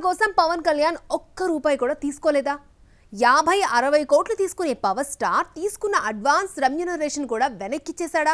కోసం పవన్ కళ్యాణ్ ఒక్క రూపాయి కూడా తీసుకోలేదా? 50-60 కోట్లు తీసుకునే పవర్ స్టార్ తీసుకున్న అడ్వాన్స్ రెమ్యూనరేషన్ కూడా వెనక్కిచ్చేశాడా?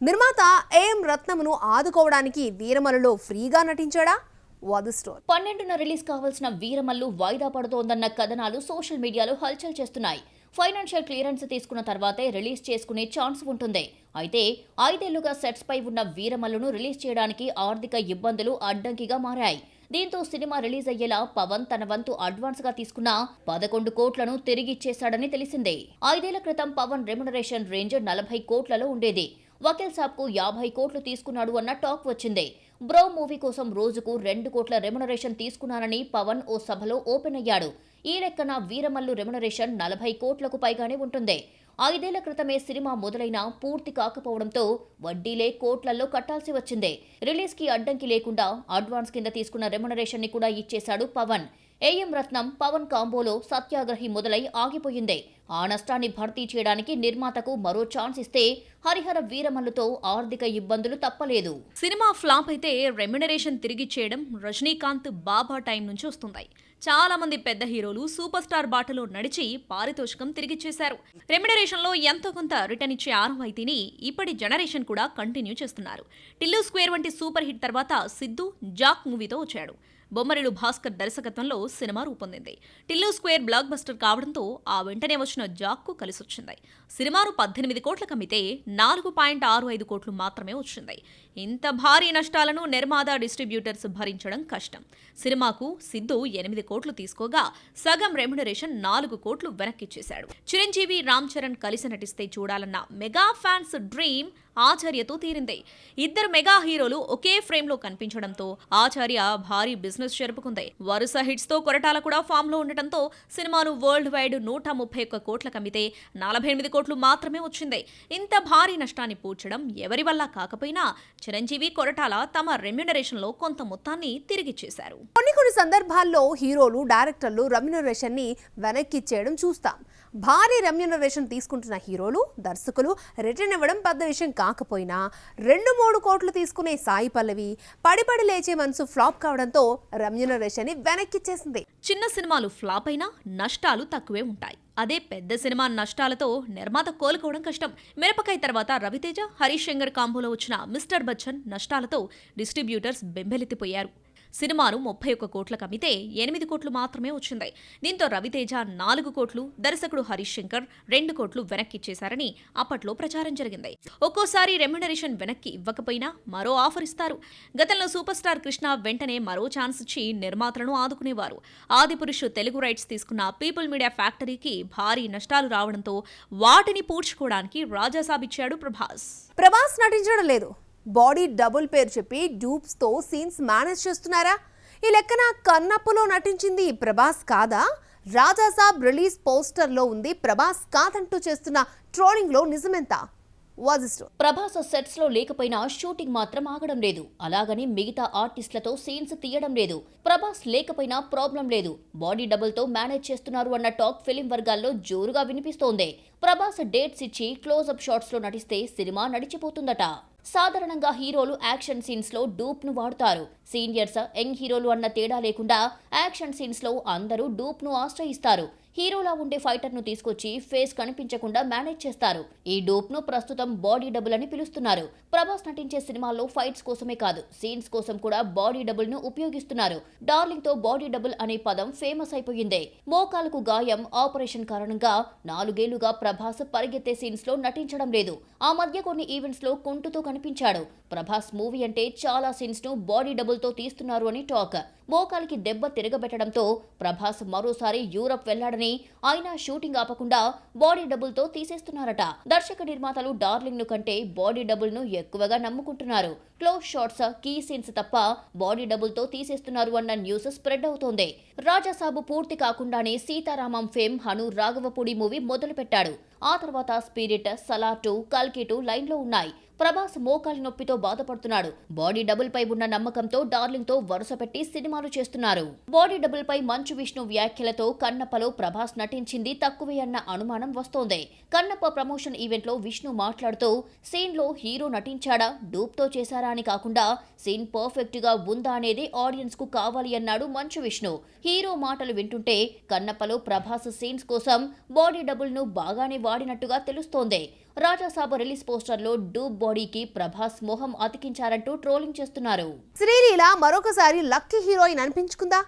నిర్మాత ఏఎం రత్నంను ఆదుకోవడానికి వీరమల్లులో ఫ్రీగా నటించాడా? What the story. 12న రిలీజ్ కావాల్సిన వీరమల్లు వాయిదా పడుతోందన్న కథనాలు సోషల్ మీడియాలో హల్చల్ చేస్తున్నాయి. ఫైనాన్షియల్ క్లియరెన్స్ తీసుకున్న తర్వాతే రిలీజ్ చేసుకునే ఛాన్స్ ఉంటుంది. అయితే 5 ఏళ్లుగా సెట్స్ పై ఉన్న వీరమల్లును రిలీజ్ చేయడానికి ఆర్థిక ఇబ్బందులు అడ్డంకిగా మారాయి. దీంతో సినిమా రిలీజ్ అయ్యేలా పవన్ తన వంతు అడ్వాన్స్ గా తీసుకున్న 11 కోట్లను తిరిగిచ్చేశాడని తెలిసిందే. 5 ఏళ్ల క్రితం పవన్ రెమ్యునరేషన్ రేంజ్ 40 కోట్లలో ఉండేది. వకీల్ సాబ్ కు 50 కోట్లు తీసుకున్నాడు అన్న టాక్ వచ్చింది. బ్రో మూవీ కోసం రోజుకు 2 కోట్ల రెమ్యునరేషన్ తీసుకున్నానని పవన్ ఓ సభలో ఓపెన్ అయ్యాడు. ఈ లెక్కన వీరమల్లు రెమ్యునరేషన్ 40 కోట్లకు పైగానే ఉంటుంది. 5 ఏళ్ల క్రితమే సినిమా మొదలైనా పూర్తి కాకపోవడంతో వడ్డీలే కోట్లలో కట్టాల్సి వచ్చింది. రిలీజ్ కి అడ్డంకి లేకుండా అడ్వాన్స్ కింద తీసుకున్న రెమ్యునరేషన్ ని కూడా ఇచ్చేశాడు పవన్. ఏఎం రత్నం పవన్ కాంబోలో సత్యాగ్రహి మొదలై ఆగిపోయింది. ఆ నష్టాన్ని భర్తీ చేయడానికి నిర్మాతకు మరో ఛాన్స్ ఇస్తే హరిహర వీరమల్లుతో ఆర్థిక ఇబ్బందులు తప్పలేదు. సినిమా ఫ్లాప్ అయితే రెమ్యునరేషన్ తిరిగిచ్చేయడం రజనీకాంత్ బాబా టైం నుంచి వస్తుంది. చాలా మంది పెద్ద హీరోలు సూపర్ స్టార్ బాటలో నడిచి పారితోషికం తిరిగిచ్చేశారు. రెమ్యునరేషన్ లో ఎంతో కొంత రిటర్న్ ఇచ్చే ఆనవాయితీని ఇప్పటి జనరేషన్ కూడా కంటిన్యూ చేస్తున్నారు. టిల్లు స్క్వేర్ వంటి సూపర్ హిట్ తర్వాత సిద్ధు జాక్ మూవీతో వచ్చాడు. బొమ్మరిలు భాస్కర్ దర్శకత్వంలో సినిమా రూపొందింది. టిల్లు స్క్వేర్ బ్లాక్ బస్టర్ కావడంతో ఆ వెంటనే వచ్చిన జాక్కు కలిసొచ్చింది. సినిమాను 18 కోట్లకు అమ్మితే 4.65 కోట్లు మాత్రమే వచ్చింది. ఇంత భారీ నష్టాలను నిర్మాత డిస్ట్రిబ్యూటర్స్ భరించడం కష్టం. సినిమాకు సిద్ధు 8 కోట్లు తీసుకోగా సగం రెమ్యునరేషన్ 4 కోట్లు వెనక్కిచ్చేశాడు. చిరంజీవి రామ్ చరణ్ కలిసి నటిస్తే చూడాలన్న మెగా ఫ్యాన్స్ డ్రీమ్ ఆచార్యతో తీరింది. ఇద్దరు మెగా హీరోలు ఒకే ఫ్రేమ్ లో కనిపించడంతో ఆచార్య భారీ బిజినెస్ జరుపుకుంది. వరుస హిట్స్ తో కొరటాల కూడా ఫామ్ లో ఉండటంతో సినిమాను వరల్డ్ వైడ్ 131 కోట్లకు అమ్మితే 48 కోట్లు మాత్రమే వచ్చింది. ఇంత భారీ నష్టాన్ని పూడ్చడం ఎవరి వల్ల కాకపోయినా చిరంజీవి కొరటాల తమ రెమ్యునరేషన్ లో కొంత మొత్తాన్ని తిరిగిచ్చేశారు. కొన్ని సందర్భాల్లో హీరోలు డైరెక్టర్లు రెమ్యునరేషన్ ని వెనక్కిచ్చేయడం చూస్తాం. భారీ రెమ్యునరేషన్ తీసుకుంటున్న హీరోలు దర్శకులు రిటర్న్ ఇవ్వడం పెద్ద విషయం కాకపోయినా 2-3 కోట్లు తీసుకునే సాయి పల్లవి పడిపడి లేచే మనసు ఫ్లాప్ కావడంతో రెమ్యునరేషన్ ని వెనక్కిచ్చేసింది. చిన్న సినిమాలు ఫ్లాప్ అయినా నష్టాలు తక్కువే ఉంటాయి. అదే పెద్ద సినిమా నష్టాలతో నిర్మాత కోలుకోవడం కష్టం. మిరపకాయ తర్వాత రవితేజ హరీష్ శంకర్ కాంబోలో వచ్చిన మిస్టర్ బచ్చన్ నష్టాలతో డిస్ట్రిబ్యూటర్స్ బెంబెలెత్తిపోయారు. సినిమాను 31 కోట్లకు అమ్మితే 8 కోట్లు మాత్రమే వచ్చింది. దీంతో రవితేజ 4 కోట్లు, దర్శకుడు హరీష్ శంకర్ 2 కోట్లు వెనక్కిచ్చేశారని అప్పట్లో ప్రచారం జరిగింది. ఒక్కోసారి రెమ్యునరేషన్ వెనక్కి ఇవ్వకపోయినా మరో ఆఫర్ ఇస్తారు. గతంలో సూపర్ స్టార్ కృష్ణ వెంటనే మరో ఛాన్స్ ఇచ్చి నిర్మాతలను ఆదుకునేవారు. ఆదిపురుష్ తెలుగు రైట్స్ తీసుకున్న పీపుల్ మీడియా ఫ్యాక్టరీకి భారీ నష్టాలు రావడంతో వాటిని పూడ్చుకోవడానికి రాజాసాబ్ ఇచ్చాడు ప్రభాస్ నటించడం లేదు. బాడీ డబుల్ పేరు చెప్పి డూప్స్ తో సీన్స్ మేనేజ్ చేస్తున్నారా? ఈ లెక్కన కన్నప్పులో నటించింది ప్రభాస్ కాదా? రాజాసాబ్ రిలీజ్ పోస్టర్ లో ఉంది ప్రభాస్ కాదంటూ చేస్తున్న ట్రోలింగ్ లో నిజమెంత? ప్రభాస్ సెట్స్ లో లేకపోయినా షూటింగ్ మాత్రం ఆగడం లేదు. అలాగని మిగతా ఆర్టిస్టులతో సీన్స్ తీయడం లేదు. ప్రభాస్ లేకపోయినా ప్రాబ్లం లేదు. బాడీ డబుల్ తో మేనేజ్ చేస్తున్నారు అన్న టాక్ ఫిలిం వర్గాల్లో జోరుగా వినిపిస్తోంది. ప్రభాస్ డేట్స్ ఇచ్చి క్లోజ్అప్ షాట్స్ లో నటిస్తే సినిమా నడిచిపోతుందట. సాధారణంగా హీరోలు యాక్షన్ సీన్స్ లో డూప్ ను వాడుతారు. సీనియర్స్, యంగ్ హీరోలు అన్న తేడా లేకుండా యాక్షన్ సీన్స్ లో అందరూ డూప్ ను ఆశ్రయిస్తారు. హీరోలా ఉండే ఫైటర్ ను తీసుకొచ్చి ఫేస్ కనిపించకుండా మేనేజ్ చేస్తారు. ఈ డూప్ ను ప్రస్తుతం బాడీ డబుల్ అని పిలుస్తున్నారు. ప్రభాస్ నటించే సినిమాల్లో ఫైట్స్ కోసమే కాదు, సీన్స్ కోసం కూడా బాడీ డబుల్ ను ఉపయోగిస్తున్నారు. డార్లింగ్ తో బాడీ డబుల్ అనే పదం ఫేమస్ అయిపోయింది. మోకాలకు గాయం, ఆపరేషన్ కారణంగా 4 ఏళ్లుగా ప్రభాస్ పరిగెత్తే సీన్స్ లో నటించడం లేదు. ఆ మధ్య కొన్ని ఈవెంట్స్ లో కుంటుతో కనిపించాడు. ప్రభాస్ మూవీ అంటే చాలా సీన్స్ ను బాడీ డబుల్ తో తీస్తున్నారు అని టాక్. మోకాలికి దెబ్బ తిరగబెట్టడంతో ప్రభాస్ మరోసారి యూరప్ వెళ్లాడని, అయినా షూటింగ్ ఆపకుండా బాడీ డబుల్ తో తీసేస్తున్నారట. దర్శక నిర్మాతలు డార్లింగ్ ను కంటే బాడీ డబుల్ ను ఎక్కువగా నమ్ముకుంటున్నారు. క్లోజ్ షాట్స్, కీ సీన్స్ తప్ప బాడీ డబుల్ తో తీసేస్తున్నారు అన్న న్యూస్ స్ప్రెడ్ అవుతోంది. రాజాసాబు పూర్తి కాకుండానే సీతారామం ఫేమ్ హను రాఘవపూడి మూవీ మొదలు పెట్టాడు. ఆ తర్వాత స్పిరిట్, సలార్ 2, కల్కి 2 లైన్ లో ఉన్నాయి. ప్రభాస్ మోకాలి నొప్పితో బాధపడుతున్నాడు. బాడీ డబుల్ పై ఉన్న నమ్మకంతో డార్లింగ్ తో వరుస పెట్టి సినిమాలు చేస్తున్నారు. బాడీ డబుల్ పై మంచు విష్ణు వ్యాఖ్యలతో కన్నప్పలో ప్రభాస్ నటించింది తక్కువే అన్న అనుమానం వస్తోంది. కన్నప్ప ప్రమోషన్ ఈవెంట్ లో విష్ణు మాట్లాడుతూ సీన్ లో హీరో నటించాడా, డూప్ తో చేశారా అని కాకుండా సీన్ పర్ఫెక్ట్ గా ఉందా అనేది ఆడియన్స్ కు కావాలి అన్నాడు మంచు విష్ణు. హీరో మాటలు వింటుంటే కన్నప్పలో ప్రభాస్ సీన్స్ కోసం బాడీ డబుల్ ను బాగానే వాడినట్టుగా తెలుస్తోంది. రాజాసాబ్ రిలీజ్ పోస్టర్ లో డూప్ బాడీకి ప్రభాస్ మొహం అతికించారంటూ ట్రోలింగ్ చేస్తున్నారు. శ్రీలీల మరొకసారి లక్కీ హీరోయిన్ అనిపించుకుందా?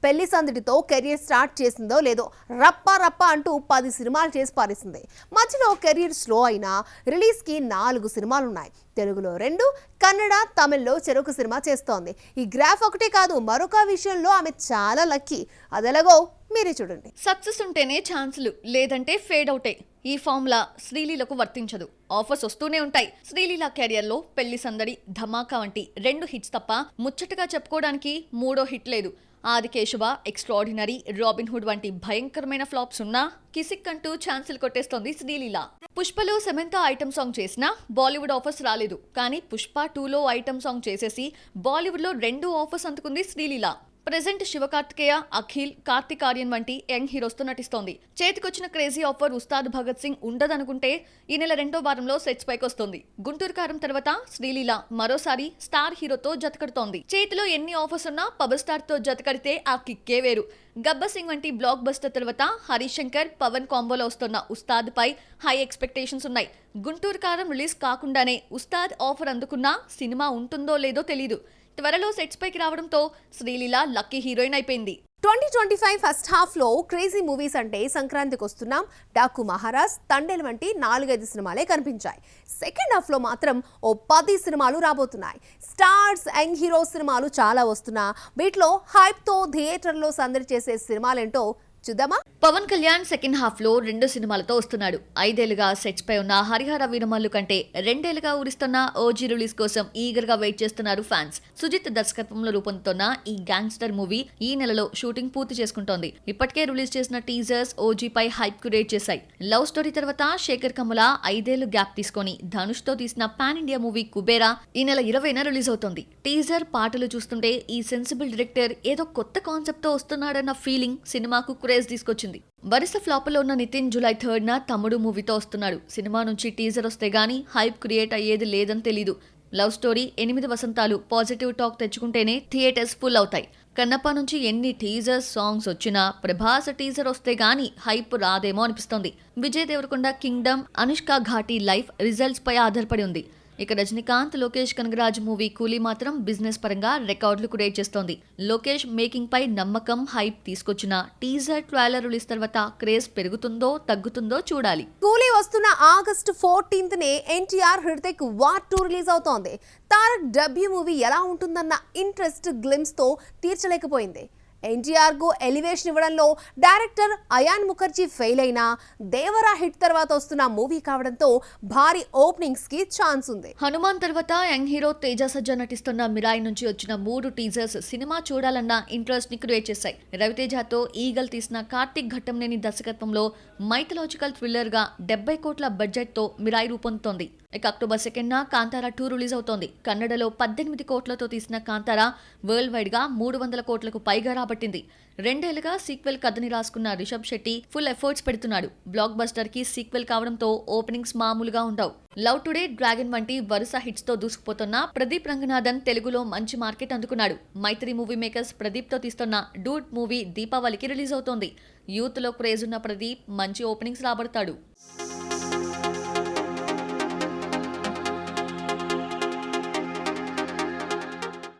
పెళ్లి సందడితో కెరీర్ స్టార్ట్ చేసిందో లేదో రప్ప రప్ప అంటూ 10 సినిమాలు చేసి పారేసింది. మధ్యలో కెరీర్ స్లో అయినా రిలీజ్కి 4 సినిమాలున్నాయి. తెలుగులో 2, కన్నడ, తమిళ్లో చెరొక సినిమా చేస్తోంది. ఈ గ్రాఫ్ ఒకటే కాదు, మరొక విషయంలో ఆమె చాలా లక్కీ. అదెలాగో మీరే చూడండి. సక్సెస్ ఉంటేనే ఛాన్సులు, లేదంటే ఫేడ్ అవుతాయి. ఈ ఫార్ములా శ్రీలీలకు వర్తించదు. ఆఫర్స్ వస్తూనే ఉంటాయి. శ్రీలీల కెరియర్లో పెళ్లి సందడి, ధమాకా వంటి 2 హిట్స్ తప్ప ముచ్చటగా చెప్పుకోవడానికి 3వ హిట్ లేదు. ఆదికేశవ, ఎక్స్ట్రాడినరీ, రాబిన్ హుడ్ వంటి భయంకరమైన ఫ్లాప్స్ ఉన్నా కిసిక్ అంటూ ఛాన్సులు కొట్టేస్తోంది శ్రీలీల. పుష్పలో సమంత ఐటమ్ సాంగ్ చేసినా బాలీవుడ్ ఆఫర్స్ రాలేదు. కానీ పుష్ప 2లో ఐటమ్ సాంగ్ చేసేసి బాలీవుడ్లో 2 ఆఫర్స్ అందుకుంది శ్రీలీల. ప్రెజెంట్ శివకార్తికేయ, అఖిల్, కార్తిక్ ఆర్యన్ వంటి యంగ్ హీరోస్తో నటిస్తోంది. చేతికొచ్చిన క్రేజీ ఆఫర్ ఉస్తాద్ భగత్ సింగ్ ఉండదనుకుంటే ఈ నెల 2వ వారంలో సెట్స్ పైకి వస్తుంది. గుంటూరు కారం తర్వాత శ్రీలీల మరోసారి స్టార్ హీరోతో జతకడుతోంది. చేతిలో ఎన్ని ఆఫర్స్ ఉన్నా పవర్ స్టార్ తో జతకడితే ఆ కిక్కే వేరు. గబ్బర్ సింగ్ వంటి బ్లాక్ బస్టర్ తర్వాత హరిశంకర్, పవన్ కాంబోలో వస్తున్న ఉస్తాద్ పై హై ఎక్స్పెక్టేషన్స్ ఉన్నాయి. గుంటూరు కారం రిలీజ్ కాకుండానే ఉస్తాద్ ఆఫర్ అందుకున్నా సినిమా ఉంటుందో లేదో తెలీదు. త్వరలో సెట్స్ పైకి రావడంతో శ్రీలీల లక్కీ హీరోయిన్ అయిపోయింది. 2025 ఫస్ట్ హాఫ్ లో క్రేజీ మూవీస్ అంటే సంక్రాంతికి వస్తున్నాం, డాకు మహారాజ్, తండేల్ వంటి 4-5 సినిమాలే కనిపించాయి. సెకండ్ హాఫ్ లో మాత్రం ఓ 10 సినిమాలు రాబోతున్నాయి. స్టార్స్, యంగ్ హీరో సినిమాలు చాలా వస్తున్నా వీటిలో హైప్ తో థియేటర్లో సందడి చేసే సినిమాలేంటో చూద్దామా? పవన్ కళ్యాణ్ సెకండ్ హాఫ్ లో 2 సినిమాలతో వస్తున్నాడు. 5 ఏళ్లుగా సెట్స్ పై ఉన్న హరిహర వీరమల్లు కంటే 2 ఏళ్లుగా ఊరిస్తున్న ఓజీ రిలీజ్ కోసం ఈగర్ గా వెయిట్ చేస్తున్నారు ఫ్యాన్స్. సుజిత్ దర్శకత్వంలో రూపొందుతున్న ఈ గ్యాంగ్స్టర్ మూవీ ఈ నెలలో షూటింగ్ పూర్తి చేసుకుంటోంది. ఇప్పటికే రిలీజ్ చేసిన టీజర్స్ ఓజీ పై హైప్ క్రియేట్ చేశాయి. లవ్ స్టోరీ తర్వాత శేఖర్ కమల 5 ఏళ్లు గ్యాప్ తీసుకొని ధనుష్ తో తీసిన పాన్ ఇండియా మూవీ కుబేరా ఈ నెల 20న రిలీజ్ అవుతోంది. టీజర్, పాటలు చూస్తుంటే ఈ సెన్సిబుల్ డైరెక్టర్ ఏదో కొత్త కాన్సెప్ట్ తో వస్తున్నాడన్న ఫీలింగ్ సినిమాకు క్రేజ్ తీసుకొచ్చింది. వరుస ఫ్లాపులో ఉన్న నితిన్ జూలై 3న తమ్ముడు మూవీతో వస్తున్నాడు. సినిమా నుంచి టీజర్ వస్తే గానీ హైప్ క్రియేట్ అయ్యేది లేదని తెలీదు. లవ్ స్టోరీ 8 వసంతాలు పాజిటివ్ టాక్ తెచ్చుకుంటేనే థియేటర్స్ ఫుల్ అవుతాయి. కన్నప్ప నుంచి ఎన్ని టీజర్స్, సాంగ్స్ వచ్చినా ప్రభాస్ టీజర్ వస్తే గానీ హైప్ రాదేమో అనిపిస్తోంది. Vijay Deverakonda kingdom, Anushka Ghaati life results పై ఆధారపడి ఉంది. ఇక రజనీకాంత్, లోకేష్ కనగరాజ్ మూవీ కూలీ మాత్రం బిజినెస్ పరంగా రికార్డులు క్రియేట్ చేస్తోంది. లోకేష్ మేకింగ్ పై నమ్మకం, హైప్ తీసుకొచ్చిన టీజర్, ట్రైలర్ రిలీజ్ తర్వాత క్రేజ్ పెరుగుతుందో తగ్గుతుందో చూడాలి. కూలీ వస్తున్న ఆగస్టు 14నే ఎన్టీఆర్ హృతిక్ వార్ 2 రిలీజ్ అవుతోంది. తారక్ డెబ్యూ మూవీ ఎలా ఉంటుందన్న ఇంట్రెస్ట్ గ్లిమ్స్ తో తీర్చలేకపోయింది. ఎన్టీఆర్ కు ఎలివేషన్ ఇవ్వడంలో డైరెక్టర్ అయాన్ ముఖర్జీ ఫెయిల్ అయినా దేవరా హిట్ తర్వాత వస్తున్న మూవీ కావడంతో భారీ ఓపెనింగ్స్ కి ఛాన్స్ ఉంది. హనుమాన్ తర్వాత యంగ్ హీరో తేజ సజ్జా నటిస్తున్న మిరాయి నుంచి వచ్చిన 3 టీజర్స్ సినిమా చూడాలన్న ఇంట్రెస్ట్ ని క్రియేట్ చేశాయి. రవితేజతో ఈగల్ తీసిన కార్తిక్ ఘట్టంనేని దర్శకత్వంలో మైథలాజికల్ థ్రిల్లర్ గా 70 కోట్ల బడ్జెట్ తో మిరాయి రూపొందుతోంది. ఇక అక్టోబర్ 2న కాంతారా 2 రిలీజ్ అవుతోంది. కన్నడలో 18 కోట్లతో తీసిన కాంతారా వరల్డ్ వైడ్ గా 300 కోట్లకు పైగా రాబట్టింది. 2 ఏళ్లుగా సీక్వెల్ కథని రాసుకున్న రిషబ్ శెట్టి ఫుల్ ఎఫర్ట్స్ పెడుతున్నాడు. బ్లాక్ బస్టర్ కి సీక్వెల్ కావడంతో ఓపెనింగ్స్ మామూలుగా ఉండవు. లవ్ టుడే, డ్రాగన్ వంటి వరుస హిట్స్ తో దూసుకుపోతున్న ప్రదీప్ రంగనాథన్ తెలుగులో మంచి మార్కెట్ అందుకున్నాడు. మైత్రి మూవీ మేకర్స్ ప్రదీప్ తో తీస్తున్న డూడ్ మూవీ దీపావళికి రిలీజ్ అవుతోంది. యూత్ లో క్రేజ్ ఉన్న ప్రదీప్ మంచి ఓపెనింగ్స్ రాబడతాడు.